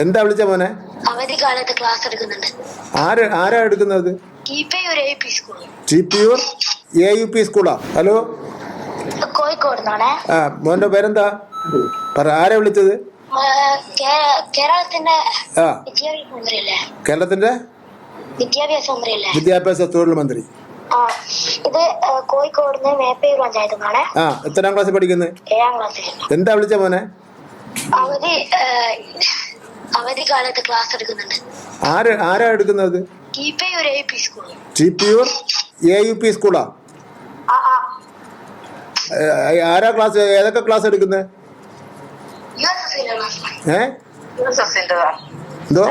എന്താ വിളിച്ച മോനെ? അവധിക്കാലത്ത് ക്ലാസ് എടുക്കുന്നുണ്ട്. ആരാ എടുക്കുന്നത്? TPUR AUP സ്കൂളാ. ഹലോ, കോഴിക്കോട് നിന്നാണേ. മോന്റെ പേരെന്താ? പറ, ആരാ വിളിച്ചത്? കേരളത്തിന്റെ ആ, വിദ്യാഭ്യാസ മന്ത്രിയല്ലേ? കേരളത്തിന്റെ വിദ്യാഭ്യാസ മന്ത്രിയല്ലേ? വിദ്യാഭ്യാസ തൊഴിൽ മന്ത്രി. ആ, ഇത് കോഴിക്കോട് മേപ്പയൂർ പഞ്ചായത്ത് നിന്നാണേ. എത്രാം ക്ലാസ്സിൽ പഠിക്കുന്നത്? 7ാം ക്ലാസ്സിൽ. എന്താ വിളിച്ച മോനെ? അവധിക്കാലത്ത് ക്ലാസ് എടുക്കുന്നുണ്ട്. ആരാ എടുക്കുന്നത്? TPUR AUP സ്കൂളാ. ആരാ ക്ലാസ്, ഏതൊക്കെ ക്ലാസ് എടുക്കുന്നത്? എന്തോ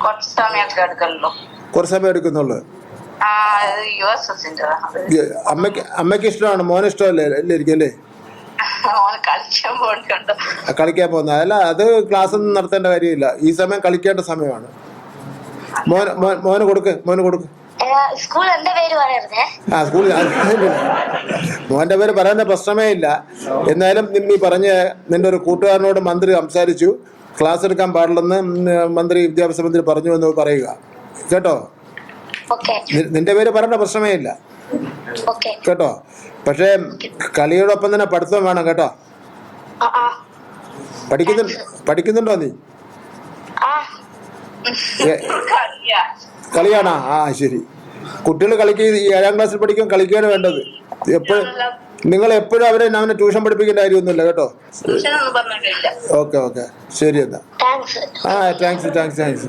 കുറച്ച് സമയം എടുക്കുന്നുള്ളു. അമ്മയ്ക്ക് ഇഷ്ടമാണ്, മോന് ഇഷ്ടമല്ലേ? ഇല്ലായിരിക്കും അല്ലേ? കളിക്കാൻ പോകുന്ന അല്ല, അത് ക്ലാസ് ഒന്നും നടത്തേണ്ട കാര്യമില്ല. ഈ സമയം കളിക്കേണ്ട സമയമാണ്. മോന് കൊടുക്ക്. സ്കൂൾ എന്റെ പേര് പറയരുതേ. സ്കൂളിൽ മോന്റെ പേര് പറയുന്ന പ്രശ്നമേ ഇല്ല. എന്നാലും നീ പറഞ്ഞ നിന്റെ ഒരു കൂട്ടുകാരനോട് മന്ത്രി സംസാരിച്ചു, ക്ലാസ് എടുക്കാൻ പാടില്ലെന്ന് മന്ത്രി, വിദ്യാഭ്യാസ മന്ത്രി പറഞ്ഞു എന്ന് പറയുക കേട്ടോ. നിന്റെ പേര് പറയേണ്ട പ്രശ്നമേ ഇല്ല കേട്ടോ. പക്ഷേ കളിയോടൊപ്പം തന്നെ പഠിത്തം വേണം കേട്ടോ. പഠിക്കുന്നുണ്ടോ നീ? കളിയാണോ? ശരി. കുട്ടികൾ കളിക്കുക. 7ാം ക്ലാസ്സിൽ പഠിക്കും, കളിക്കുകയാണ് വേണ്ടത്. നിങ്ങൾ എപ്പോഴും അവനെ ട്യൂഷൻ പഠിപ്പിക്കേണ്ട കാര്യമൊന്നുമില്ല കേട്ടോ. ഓക്കെ, ശരി എന്നാ. താങ്ക്സ്.